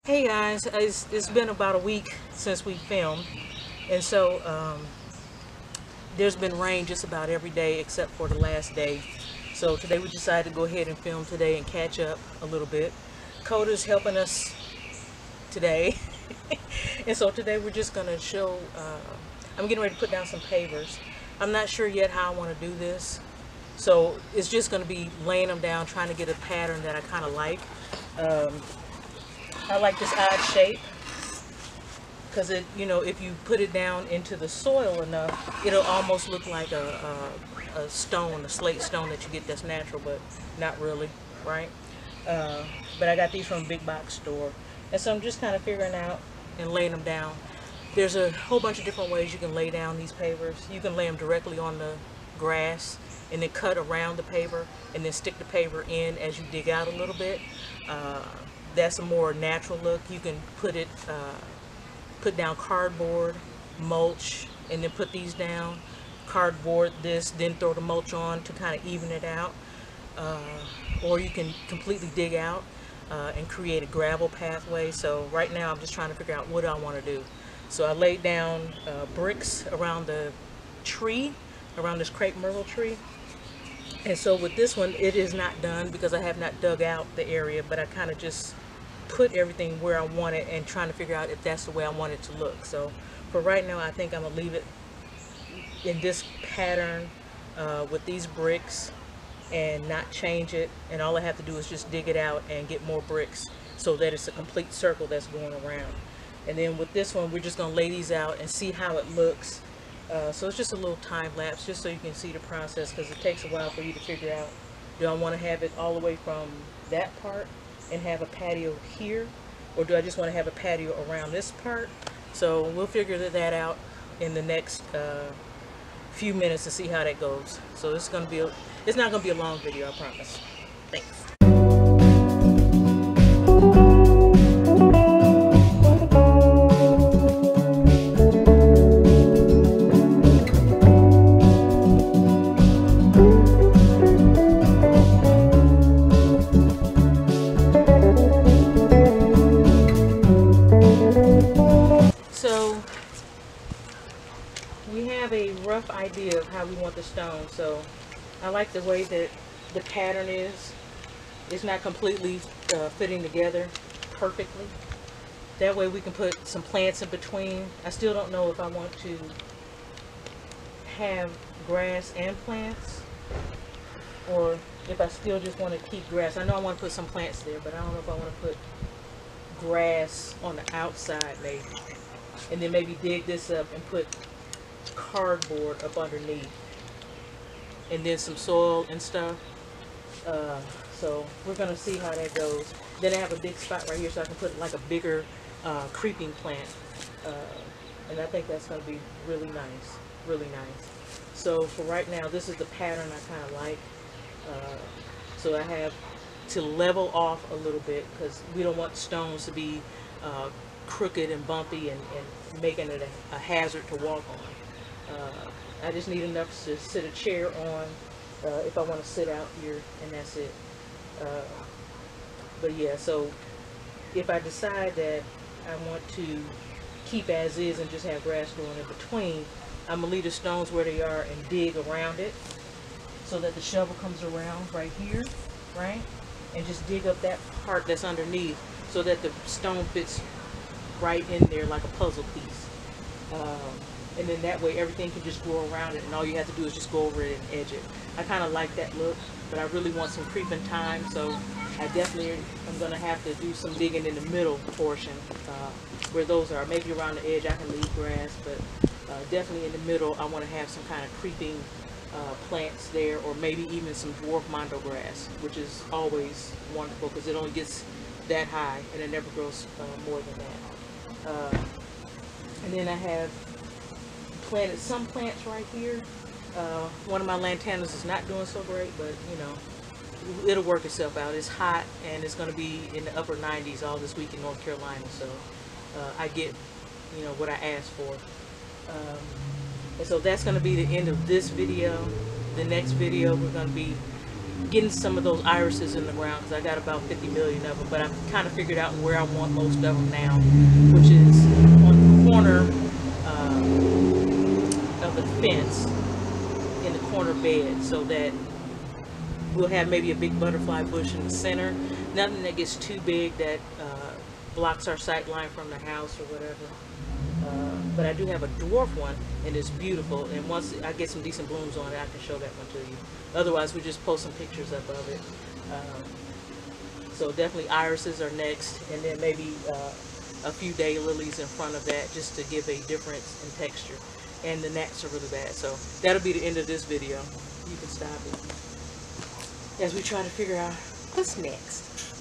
Hey guys, it's been about a week since we filmed, and so there's been rain just about every day except for the last day. So today we decided to go ahead and film today and catch up a little bit. Coda's helping us today, and so today we're just gonna show. I'm getting ready to put down some pavers. I'm not sure yet how I want to do this, so it's just gonna be laying them down, trying to get a pattern that I kind of like. I like this odd shape because if you put it down into the soil enough, it'll almost look like a stone, a slate stone that you get that's natural, but not really, right? But I got these from a big box store, and so I'm just kind of figuring out and laying them down. There's a whole bunch of different ways you can lay down these pavers. You can lay them directly on the grass and then cut around the paver and then stick the paver in as you dig out a little bit. That's a more natural look. You can put down cardboard, mulch, and then put these down. Cardboard this, then throw the mulch on to kind of even it out. Or you can completely dig out and create a gravel pathway. So right now I'm just trying to figure out what I want to do. So I laid down bricks around the tree, around this crepe myrtle tree. And so with this one, it is not done because I have not dug out the area, but I kind of just put everything where I want it and trying to figure out if that's the way I want it to look. So for right now, I think I'm gonna leave it in this pattern with these bricks and not change it. And all I have to do is just dig it out and get more bricks so that it's a complete circle that's going around. And then with this one, we're just gonna lay these out and see how it looks. So it's just a little time lapse just so you can see the process, because it takes a while for you to figure out, do I want to have it all the way from that part and have a patio here, or do I just want to have a patio around this part? So we'll figure that out in the next few minutes to see how that goes. So it's not going to be a long video, I promise. Thanks. So we have a rough idea of how we want the stone. So I like the way that the pattern is. It's not completely fitting together perfectly. That way we can put some plants in between. I still don't know if I want to have grass and plants, or if I still just want to keep grass. I know I want to put some plants there, but I don't know if I want to put grass on the outside maybe. And then maybe dig this up and put cardboard up underneath, and then some soil and stuff. So we're gonna see how that goes. Then I have a big spot right here, so I can put like a bigger creeping plant, and I think that's gonna be really nice, really nice. So for right now, this is the pattern I kind of like. So I have to level off a little bit because we don't want stones to be crooked and bumpy and making it a hazard to walk on. I just need enough to sit a chair on if I want to sit out here, and that's it. But yeah, so if I decide that I want to keep as is and just have grass growing in between, I'm going to leave the stones where they are and dig around it so that the shovel comes around right here, right? And just dig up that part that's underneath so that the stone fits right in there like a puzzle piece. And then that way everything can just grow around it, and all you have to do is just go over it and edge it. I kind of like that look, but I really want some creeping time, so I definitely am going to have to do some digging in the middle portion where those are. Maybe around the edge I can leave grass, but definitely in the middle I want to have some kind of creeping plants there, or maybe even some dwarf mondo grass, which is always wonderful because it only gets that high and it never grows more than that. And then I have planted some plants right here. One of my lantanas is not doing so great, but you know, it'll work itself out. It's hot and it's going to be in the upper 90s all this week in North Carolina, so I get, you know, what I asked for. And so that's going to be the end of this video. The next video we're going to be getting some of those irises in the ground, because I got about 50 million of them, but I've kind of figured out where I want most of them now, which is on the corner of the fence in the corner bed, so that we'll have maybe a big butterfly bush in the center. Nothing that gets too big that blocks our sight line from the house or whatever. But I do have a dwarf one, and it's beautiful. And once I get some decent blooms on it, I can show that one to you. Otherwise, we just post some pictures up of it. So definitely irises are next, and then maybe a few daylilies in front of that, just to give a difference in texture. And the gnats are really bad. So that'll be the end of this video. You can stop it as we try to figure out what's next.